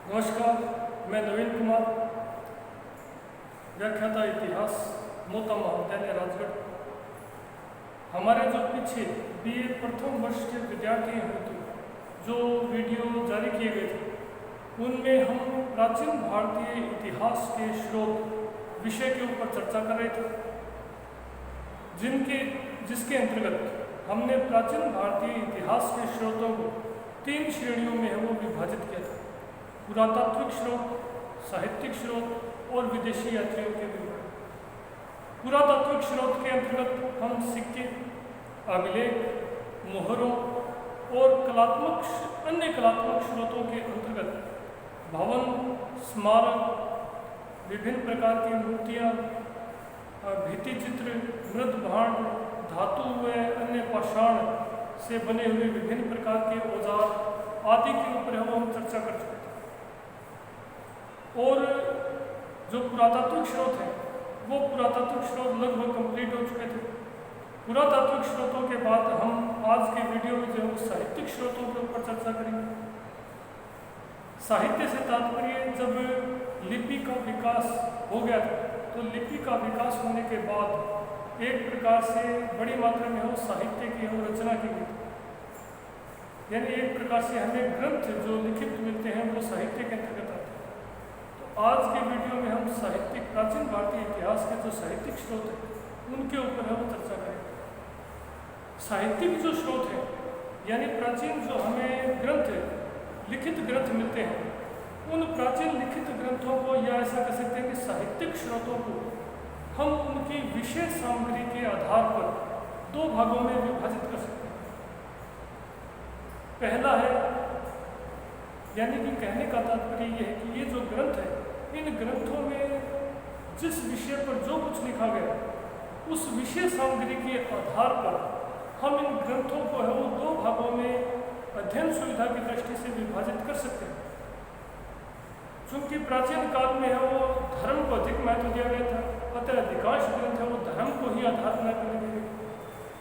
नमस्कार, मैं नवीन कुमार, व्याख्याता इतिहास, मोता महाविद्यालय राजगढ़। हमारे जो पीछे बीए प्रथम वर्ष के विद्यार्थी हेतु जो वीडियो जारी किए गए थे, उनमें हम प्राचीन भारतीय इतिहास के स्रोत विषय के ऊपर चर्चा कर रहे थे, जिसके अंतर्गत हमने प्राचीन भारतीय इतिहास के स्रोतों को 3 श्रेणियों में वो विभाजित किया था: पुरातात्विक स्रोत, साहित्यिक स्रोत और विदेशी यात्रियों के विवरण। पुरातात्विक स्रोत के अंतर्गत हम सिक्के, अभिलेख, मोहरों और अन्य कलात्मक स्रोतों के अंतर्गत भवन, स्मारक, विभिन्न प्रकार की मूर्तियाँ, भित्ति चित्र, मृत भांड, धातु व अन्य पाषाण से बने हुए विभिन्न प्रकार के औजार आदि के ऊपर हम चर्चा कर चुके थे। और जो पुरातात्विक स्रोत हैं, वो पुरातात्विक स्रोत लगभग कंप्लीट हो चुके थे। पुरातात्विक स्रोतों के बाद हम आज के वीडियो में जो साहित्यिक स्रोतों के ऊपर चर्चा करेंगे। साहित्य से तात्पर्य जब लिपि का विकास हो गया था, तो लिपि का विकास होने के बाद एक प्रकार से बड़ी मात्रा में साहित्य की रचना की गई, यानी एक प्रकार से हमें ग्रंथ जो लिखित मिलते हैं वो साहित्य के अंतर्गत आते हैं। तो आज के वीडियो में हम साहित्यिक प्राचीन भारतीय इतिहास के जो साहित्यिक स्रोत हैं उनके ऊपर हम चर्चा करेंगे। साहित्यिक जो स्रोत हैं, यानी प्राचीन जो हमें लिखित ग्रंथ मिलते हैं, उन प्राचीन लिखित ग्रंथों को, या ऐसा कह सकते हैं कि साहित्यिक स्रोतों को हम उनकी विशेष सामग्री के आधार पर 2 भागों में विभाजित कर सकते हैं। पहला है, यानी कि कहने का तात्पर्य यह है कि ये जो ग्रंथ है, इन ग्रंथों में जिस विषय पर जो कुछ लिखा गया, उस विषय सामग्री के आधार पर हम इन ग्रंथों को है वो 2 भागों में अध्ययन सुविधा की दृष्टि से विभाजित कर सकते हैं। चूंकि प्राचीन काल में है वो धर्म को अधिक महत्व दिया गया था, अतः अधिकांश ग्रंथ है वो धर्म को ही आधार बनाकर लिखे गए।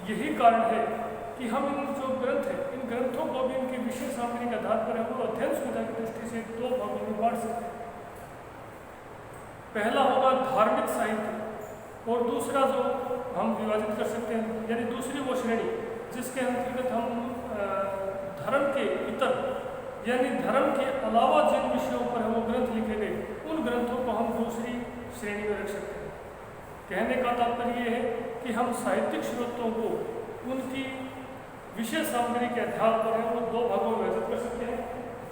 यही कारण है कि हम इन जो ग्रंथ है, इन ग्रंथों को भी इनकी विषय सामग्री के आधार पर है वो अध्ययन सुविधा की दृष्टि से 2 भागों में बांट सकते हैं। पहला होगा धार्मिक साहित्य, और दूसरा जो हम विभाजित कर सकते हैं, यानी दूसरी वो श्रेणी जिसके अंतर्गत हम धर्म के इतर, यानी धर्म के अलावा जिन विषयों पर वो ग्रंथ लिखे गए, उन ग्रंथों को हम दूसरी श्रेणी में रख सकते हैं। कहने का तात्पर्य यह है कि हम साहित्यिक स्रोतों को उनकी विषय सामग्री के आधार पर है वो 2 भागों में विभाजित कर सकते हैं: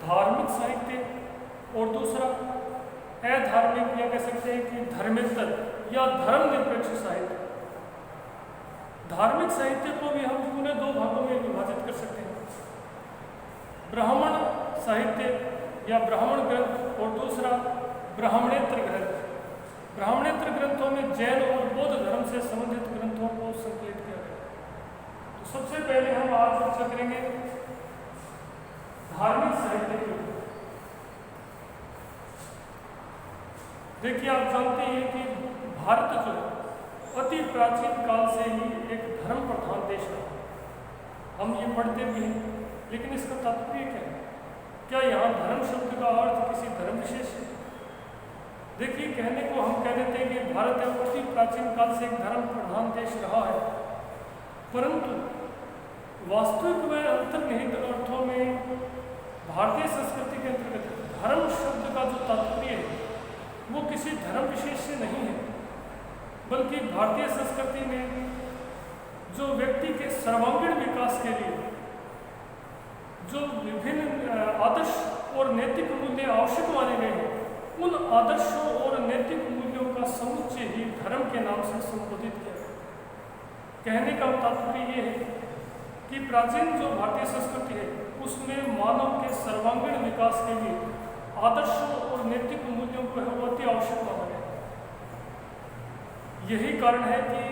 धार्मिक साहित्य और दूसरा अधार्मिक, या कह सकते हैं कि धर्मेतर या धर्मनिरपेक्ष साहित्य। धार्मिक साहित्य को भी हम पुनः 2 भागों में विभाजित कर सकते हैं: ब्राह्मण साहित्य या ब्राह्मण ग्रंथ, और दूसरा ब्राह्मणेतर ग्रंथ। ब्राह्मणेतर ग्रंथों में जैन और बौद्ध धर्म से संबंधित ग्रंथों को संकलित किया गया। तो सबसे पहले हम आज चर्चा करेंगे धार्मिक साहित्य के ऊपर। देखिए, आप जानते हैं कि भारत जो अति प्राचीन काल से ही एक धर्म प्रधान देश रहा। हम ये पढ़ते भी हैं, लेकिन इसका तात्पर्य क्या है? क्या यहाँ धर्म शब्द का अर्थ किसी धर्म विशेष है? देखिए, कहने को हम कह देते हैं कि भारत अति प्राचीन काल से एक धर्म प्रधान देश रहा है, परंतु वास्तविक व अंतर्निहित अर्थों में भारतीय संस्कृति के अंतर्गत धर्म शब्द का जो तात्पर्य है वो किसी धर्म विशेष से नहीं है, बल्कि भारतीय संस्कृति में जो व्यक्ति के सर्वांगीण विकास के लिए जो विभिन्न आदर्श और नैतिक मूल्य आवश्यक माने गए हैं, उन आदर्शों और नैतिक मूल्यों का समुच्चय ही धर्म के नाम से संबोधित किया गया। कहने का तात्पर्य ये है कि प्राचीन जो भारतीय संस्कृति है, उसमें मानव के सर्वांगीण विकास के लिए आदर्शों और नैतिक मूल्यों को अति आवश्यक माना गया। यही कारण है कि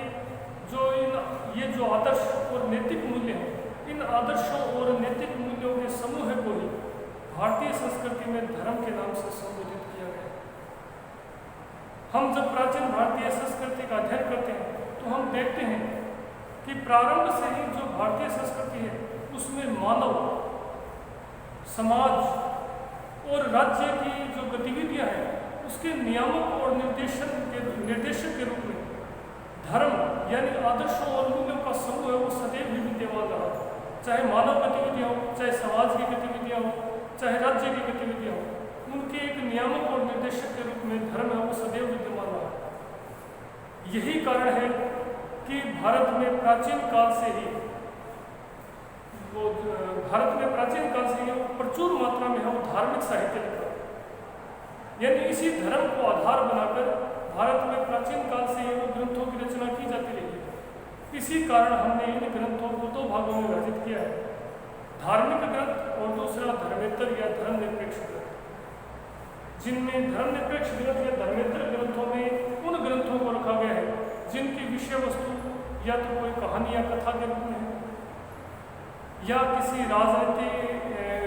ये जो आदर्श और नैतिक मूल्य हैं, इन आदर्शों और नैतिक मूल्यों के समूह को ही भारतीय संस्कृति में धर्म के नाम से संबोधित किया गया। हम जब प्राचीन भारतीय संस्कृति का अध्ययन करते हैं तो हम देखते हैं कि प्रारंभ से ही जो भारतीय संस्कृति है उसमें मानव, समाज और राज्य की जो गतिविधियां हैं उसके नियामक और निर्देशक के रूप में धर्म यानी आदर्शों और मूल्यों का समूह है वो सदैव ही विद्यमान रहा, चाहे मानव गतिविधियां हो, चाहे समाज की गतिविधियां हो, चाहे राज्य की गतिविधियां हो, उनके एक नियामक और निर्देशक के रूप में धर्म है वो सदैव विद्यमान रहा। यही कारण है कि भारत में प्राचीन काल से ही वो प्रचुर मात्रा में है वो धार्मिक साहित्य लिखा, यानी इसी धर्म को आधार बनाकर भारत में प्राचीन काल से ये ग्रंथों की रचना की जाती रही है। इसी कारण हमने इन ग्रंथों को दो भागों में विभाजित किया है, धार्मिक ग्रंथ और दूसरा धर्मेतर या धर्मनिरपेक्ष ग्रंथ। जिनमें धर्मनिरपेक्ष ग्रंथ या धर्मेतर ग्रंथों में उन ग्रंथों को रखा गया है जिनकी विषय वस्तु या तो कोई कहानी या कथा के रूप में है, या किसी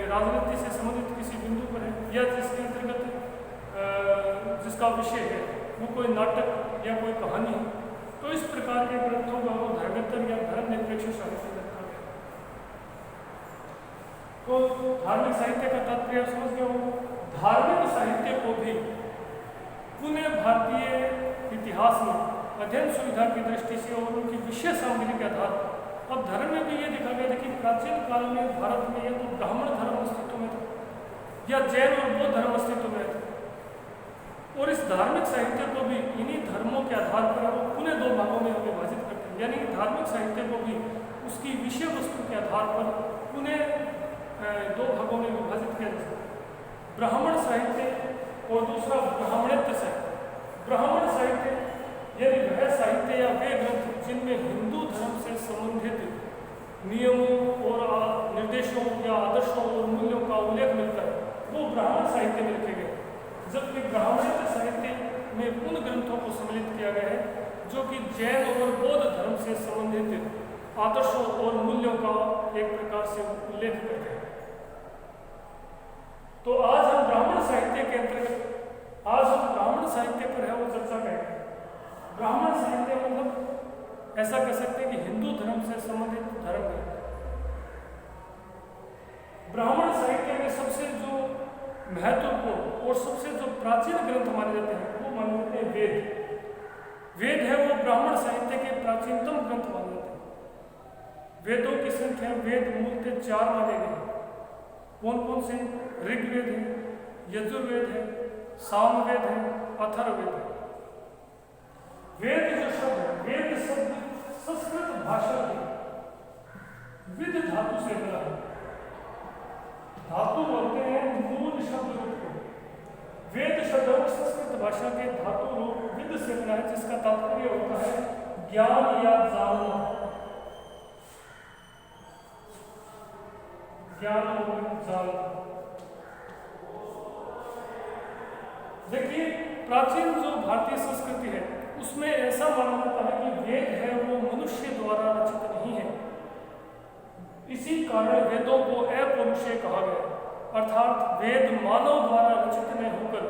राजनीति से संबंधित किसी बिंदु पर है, या जिसके अंतर्गत जिसका विषय है वो कोई नाटक या कोई कहानी है। तो इस प्रकार के ग्रंथों का वो धर्मेतर या धर्मनिरपेक्ष साहित्य रखा गया। तो धार्मिक साहित्य का तात्पर्य समझ गए हो। धार्मिक साहित्य को भी पुणे भारतीय इतिहास में अध्ययन सुविधा की दृष्टि से और उनकी विषय सामग्री के आधार पर अब धर्म में भी ये देखा गया था कि प्राचीन काल में भारत में या तो ब्राह्मण धर्म अस्तित्व में था या जैन और बौद्ध धर्म अस्तित्व में था, और इस धार्मिक साहित्य को भी इन्हीं धर्मों के आधार पर वो पुनः दो भागों में विभाजित करते हैं, यानी धार्मिक साहित्य को भी उसकी विषय वस्तु के आधार पर पुनः दो भागों में विभाजित किया जा सकता है, ब्राह्मण साहित्य और दूसरा ब्राह्मणेतर साहित्य। ब्राह्मण साहित्य यानी वह साहित्य या वे ग्रंथ जिनमें हिंदू धर्म से संबंधित नियमों और निर्देशों या आदर्शों और मूल्यों का उल्लेख मिलता है, वो ब्राह्मण साहित्य में लिखे गए, जबकि ब्राह्मणेतर साहित्य में उन ग्रंथों को सम्मिलित किया गया है जो कि जैन और बौद्ध धर्म से संबंधित आदर्शों और मूल्यों का एक प्रकार से उल्लेख करते हैं। तो आज हम ब्राह्मण साहित्य के अंतर्गत आज हम ब्राह्मण साहित्य पर है वो चर्चा करेंगे। ब्राह्मण साहित्य मतलब ऐसा कह सकते हैं कि हिंदू धर्म से संबंधित धर्म ग्रंथ। ब्राह्मण साहित्य में सबसे जो महत्वपूर्ण और सबसे जो प्राचीन ग्रंथ माने जाते हैं वो माने जाते हैं वेद। वेद है वो ब्राह्मण साहित्य के प्राचीनतम ग्रंथ माने जाते हैं। वेदों की संख्या वेद मूलतः 4 माने गए हैं। कौन कौन से? ऋग्वेद है, यजुर्वेद है, सामवेद है, अथर्ववेद है। वेद जो शब्द है, वेद शब्द संस्कृत भाषा के विद धातु से बना है। धातु बोलते हैं मूल शब्द रूप को। वेद शब्द संस्कृत भाषा के धातु रूप विद से बना है, जिसका तात्पर्य होता है ज्ञान या जानना, ज्ञान और जानना। देखिए प्राचीन जो भारतीय संस्कृति है उसमें ऐसा माना जाता है कि वेद है वो मनुष्य द्वारा रचित नहीं है। इसी कारण वेदों को अपौरुषेय कहा गया, अर्थात वेद मानव द्वारा रचित न होकर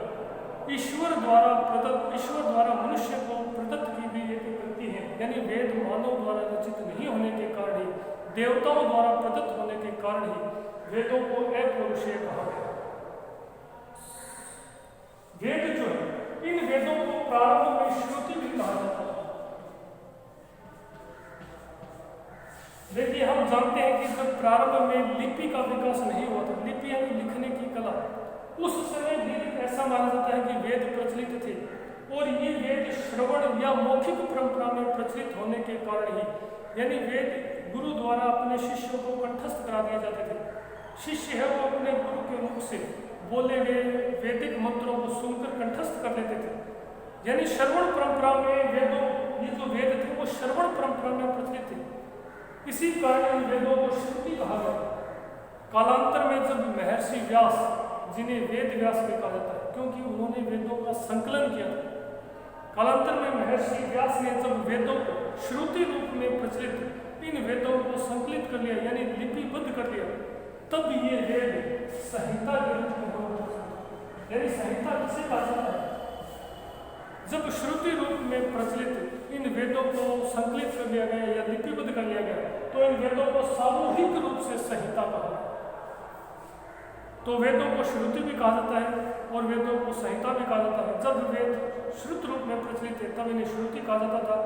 ईश्वर द्वारा मनुष्य को प्रदत्त की गई एक कृति है। यानी वेद मानव द्वारा रचित नहीं होने के कारण ही, देवताओं द्वारा प्रदत्त होने के कारण ही वेदों को अपौरुषेय कहा गया। वेद जो है, इन वेदों को प्रारंभ में श्रुति भी कहा जाता है। देखिए हम जानते हैं कि जब प्रारंभ में लिपि का विकास नहीं हुआ था, लिपि यानी लिखने की कला, उस समय भी ऐसा माना जाता है कि वेद प्रचलित थे, और ये वेद श्रवण या मौखिक परंपरा में प्रचलित होने के कारण ही, यानी वेद गुरु द्वारा अपने शिष्यों को कंठस्थ करा दिए जाते थे। शिष्य है वो अपने गुरु के मुख से बोले गए वैदिक मंत्रों को सुनकर कंठस्थ कर लेते थे। यानी श्रवण परंपरा में वेदों, ये जो वेद थे वो श्रवण परंपरा में प्रचलित थे। इसी कारण इन वेदों को श्रुति कहा गया। कालांतर में जब महर्षि व्यास, जिन्हें वेद व्यास भी कहा जाता है क्योंकि उन्होंने वेदों का संकलन किया था, कालांतर में महर्षि व्यास ने जब वेदों को श्रुति रूप में प्रचलित इन वेदों को संकलित कर लिया, यानी लिपिबद्ध कर लिया, तब ये वेद संहिता ग्रंथ में हो गए। यानी संहिता किसे कहा जाता है? जब श्रुति रूप में प्रचलित इन वेदों को संकलित कर लिया गया या लिपिबद्ध कर लिया गया, तो इन वेदों को सामूहिक रूप से संहिता कहा। तो वेदों को श्रुति भी कहा जाता है और वेदों को संहिता भी कहा जाता है। जब वेद श्रुत रूप में प्रचलित थे तब इन्हें श्रुति कहा जाता था,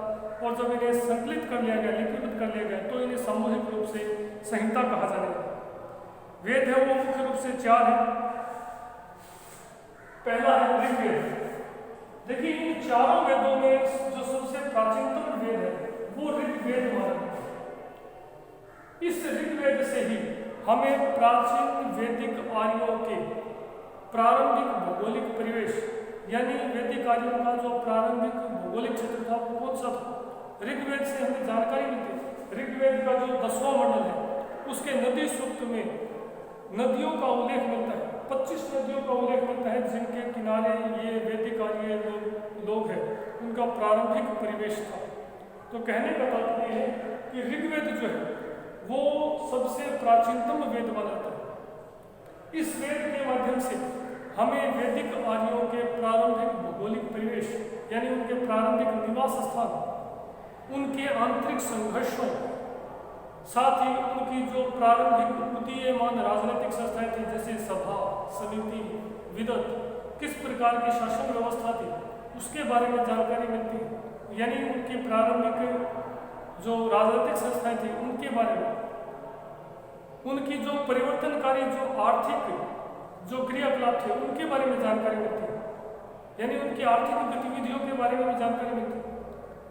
और जब इन्हें संकलित कर लिया गया, लिपिबद्ध कर लिया गया, तो इन्हें सामूहिक रूप से संहिता कहा जाने लगा। वेद है वो मुख्य रूप से 4 है। पहला है ऋग्वेद। देखिए इन चारों वेदों में जो सबसे प्राचीनतम वेद है वो ऋग्वेद माना जाता है। इस ऋग्वेद से ही हमें प्राचीन वैदिक आर्यों के प्रारंभिक भौगोलिक परिवेश, यानी वैदिक आर्यों का जो प्रारंभिक भौगोलिक क्षेत्र था वो कौन सा था, ऋग्वेद से हमें जानकारी मिलती है। ऋग्वेद का जो 10वां मंडल है उसके नदी सूक्त में नदियों का उल्लेख मिलता है। 25 नदियों का उल्लेख मिलता है जिनके किनारे ये वैदिक आर्य लोग हैं, उनका प्रारंभिक परिवेश था। तो कहने का तात्पर्य है कि ऋग्वेद जो है वो सबसे प्राचीनतम वेद माना जाता है। इस वेद के माध्यम से हमें वैदिक आर्यों के प्रारंभिक भौगोलिक परिवेश, यानी उनके प्रारंभिक निवास स्थान, उनके आंतरिक संघर्षों, साथ ही उनकी जो प्रारंभिक उदीयमान राजनीतिक संस्थाएं थी जैसे सभा, समिति, विदत, किस प्रकार की शासन व्यवस्था थी उसके बारे में जानकारी मिलती है। यानी उनकी प्रारंभिक जो राजनीतिक संस्थाएं थी उनके बारे में, उनकी जो परिवर्तनकारी जो आर्थिक जो क्रियाकलाप थे उनके बारे में जानकारी मिलती है। यानी उनकी आर्थिक गतिविधियों के बारे में भी जानकारी मिलती है।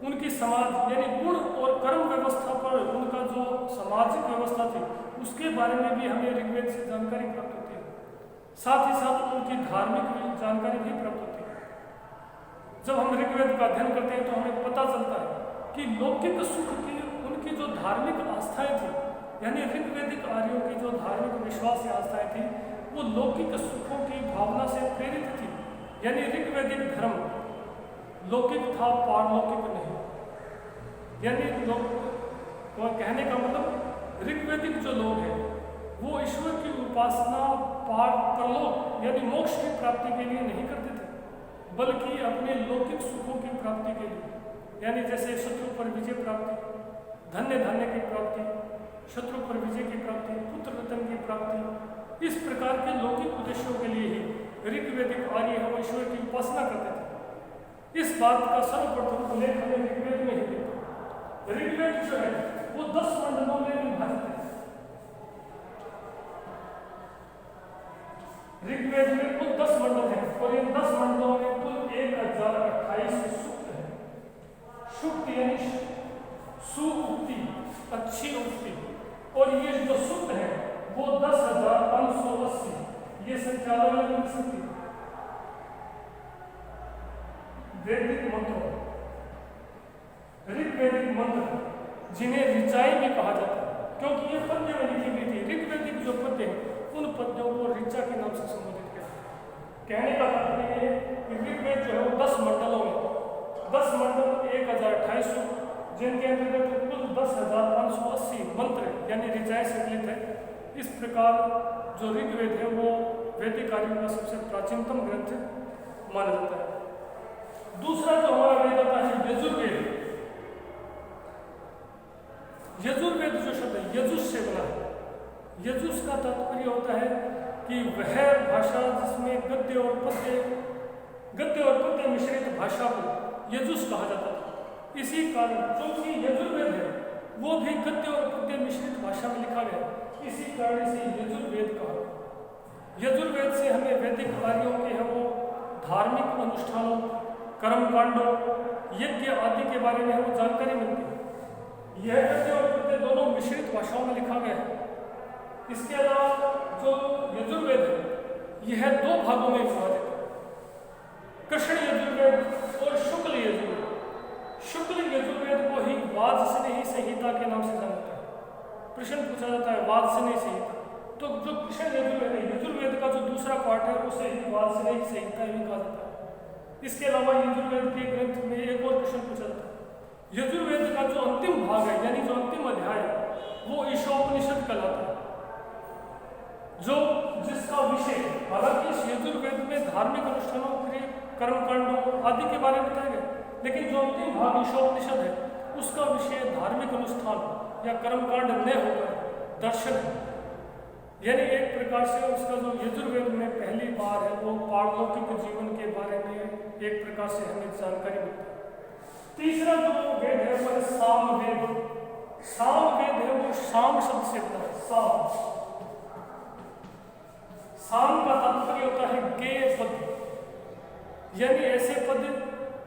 उनकी समाज यानी गुण और कर्म व्यवस्था पर उनका जो सामाजिक व्यवस्था थी उसके बारे में भी हमें ऋग्वेद से जानकारी प्राप्त होती है। साथ ही साथ उनकी धार्मिक जानकारी भी प्राप्त होती है। जब हम ऋग्वेद का अध्ययन करते हैं तो हमें पता चलता है कि लौकिक सुख की उनकी जो धार्मिक आस्थाएं थी, यानी ऋग्वेदिक आर्यों की जो धार्मिक विश्वास या आस्थाएं थी वो लौकिक सुखों की भावना से प्रेरित थी। यानी ऋग्वेदिक धर्म लौकिक था, पारलौकिक नहीं। यानी लोग कहने का मतलब ऋग्वेदिक जो लोग हैं वो ईश्वर की उपासना परलोक यानी मोक्ष की प्राप्ति के लिए नहीं करते थे, बल्कि अपने लौकिक सुखों की प्राप्ति के लिए, यानी जैसे शत्रु पर विजय प्राप्ति, धन्य धान्य की प्राप्ति, शत्रु पर विजय की प्राप्ति, पुत्र रत्न की प्राप्ति, इस प्रकार के लौकिक उद्देश्यों के लिए ही ऋग्वेदिक आर्य वो ईश्वर की उपासना करते थे। इस बात का सर्वप्रथम उल्लेख हमें ऋग्वेद में ही मिलता है। ऋग्वेद जो है वो 10 मंडलों में विभाजित है। ऋग्वेद में कुल 10 मंडल हैं और इन 10 मंडलों में कुल 1028 सूक्त हैं। सूक्त यानी सुउक्ति, अच्छी उक्ति, और ये जो सूक्त है वो 10,580 ये संख्या में मिल सकती है। वैदिक मंत्र, ऋग्वेदिक मंत्र जिन्हें ऋचाएं भी कहा जाता है, क्योंकि ये पद्य में लिखी गई थी। ऋग्वेदिक जो पद्य हैं उन पद्यों को ऋचा के नाम से संबोधित किया। कहने का तात्पर्य है कि ऋग्वेद जो है वो 10 मंडलों में 10 मंडल 1028 जिनके अंतर्गत कुल 10,580 मंत्र यानी ऋचाएं संकलित है। इस प्रकार जो ऋग्वेद है वो वैदिक आर्यों का सबसे प्राचीनतम ग्रंथ माना जाता है। दूसरा जो हमारा वेद आता है यजुर्वेद। यजुर्वेद जो शब्द है यजुष से बना है। यजुष का तात्पर्य होता है कि वह भाषा जिसमें गद्य और पद्य मिश्रित भाषा को यजुष कहा जाता है। इसी कारण क्योंकि यजुर्वेद है वो भी गद्य और पद्य मिश्रित भाषा में लिखा गया, इसी कारण इसे यजुर्वेद कहा। यजुर्वेद से हमें वैदिक आर्यों के है वो धार्मिक अनुष्ठानों, कर्मकांडों, यज्ञ आदि के बारे में हमें जानकारी मिलती है। यह गद्य और पद्य दोनों मिश्रित भाषाओं में लिखा गया है। इसके अलावा जो यजुर्वेद है यह 2 भागों में विभाजित है, कृष्ण यजुर्वेद और शुक्ल यजुर्वेद। शुक्ल यजुर्वेद को ही वाजस्नेही संहिता के नाम से जाना जाता है। प्रश्न पूछा जाता है वाजस्नेही संहिता, तो जो कृष्ण यजुर्वेद है यजुर्वेद का जो दूसरा पार्ट है उसे ही वाजस्नेही संहिता भी कहा जाता है। इसके अलावा यजुर्वेद के ग्रंथ में एक और प्रश्न पूछा जाता है। यजुर्वेद का जो अंतिम भाग है यानी जो अंतिम अध्याय है वो ईशोपनिषद कहलाता है, जो जिसका विषय हालांकि इस यजुर्वेद में धार्मिक अनुष्ठानों, कर्मकांडों आदि के बारे में बताया गया, लेकिन जो अंतिम भाग ईशोपनिषद है उसका विषय धार्मिक अनुष्ठान या कर्मकांड न होकर दर्शन है। यानी एक प्रकार से उसका जो यजुर्वेद में पहली बार है वो पारलौकिक जीवन के बारे में एक प्रकार से हमें जानकारी मिलती है। तीसरा जो वेद है वो है सामवेद। सामवेद है वो शाम शब्द से बना है। साम का तात्पर्य होता है गेय पद, यानी ऐसे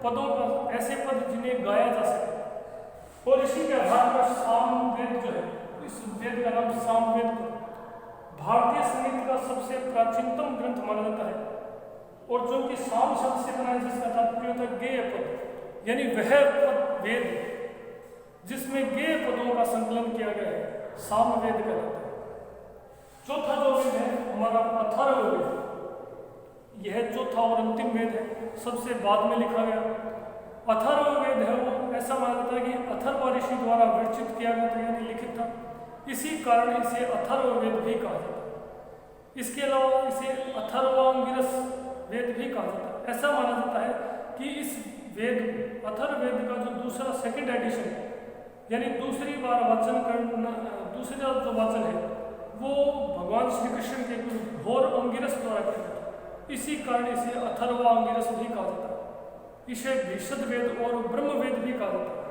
पदों का ऐसे पद जिन्हें गाया जा सके। और इसी के आधार पर सामवेद जो है, इस वेद का नाम सामवेद भारतीय संगीत का सबसे प्राचीनतम ग्रंथ माना जाता है। और जो कि साम शब्द से बना है जिसका तात्पर्य होता है गेय पद, यानी वह पद वेद जिसमें गेय पदों का संकलन किया गया है, सामवेद कहलाता है। चौथा जो वेद है हमारा अथर्ववेद। यह चौथा और अंतिम वेद है, सबसे बाद में लिखा गया। अथर्ववेद है वो ऐसा माना जाता है कि अथर्व ऋषि द्वारा विरचित किया गया था, यानी लिखित था, इसी कारण इसे अथर्ववेद भी कहा जाता है। इसके अलावा इसे अथर्वांगिरस वेद भी कहा जाता है। ऐसा माना जाता है कि इस वेद अथर्ववेद का जो दूसरा सेकंड एडिशन है, यानी दूसरी बार वाचन करना, दूसरा जो वाचन है वो भगवान श्री कृष्ण के गुरु घोर अंगिरस द्वारा किया जाता है। इसी कारण इसे अथर्वांगिरस भी कहा जाता है। इसे भीषद वेद और ब्रह्म वेद भी कहा जाता है।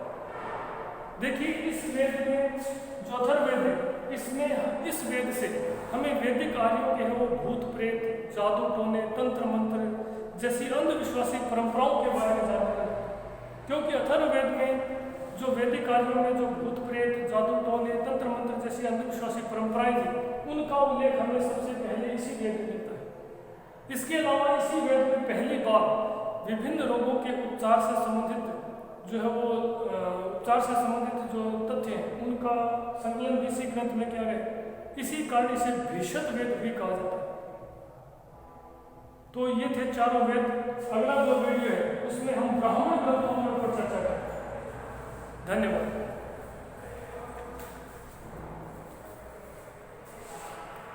देखिए इस वेद में जो अथर्ववेद है, इसमें इस वेद से हमें वैदिक आर्यों के हैं वो भूत प्रेत, जादू टोने, तंत्र मंत्र जैसी अंधविश्वासी परंपराओं के बारे में जानते हैं। क्योंकि अथर्ववेद में जो वैदिक कार्यों में जो भूत प्रेत, जादू टोने, तंत्र मंत्र जैसी अंधविश्वासी परंपराएं थी, उनका उल्लेख हमें सबसे पहले इसी वेद में मिलता है। इसके अलावा इसी वेद में पहली बार विभिन्न रोगों के उपचार से संबंधित जो है वो उपचार से संबंधित जो तथ्य हैं उनका संकलन भी इसी ग्रंथ में किया गया। इसी कारण इसे भीषद वेद भी कहा जाता है। तो ये थे चारों वेद। अगला जो वीडियो है उसमें हम ब्राह्मण ग्रंथों पर चर्चा करेंगे। धन्यवाद।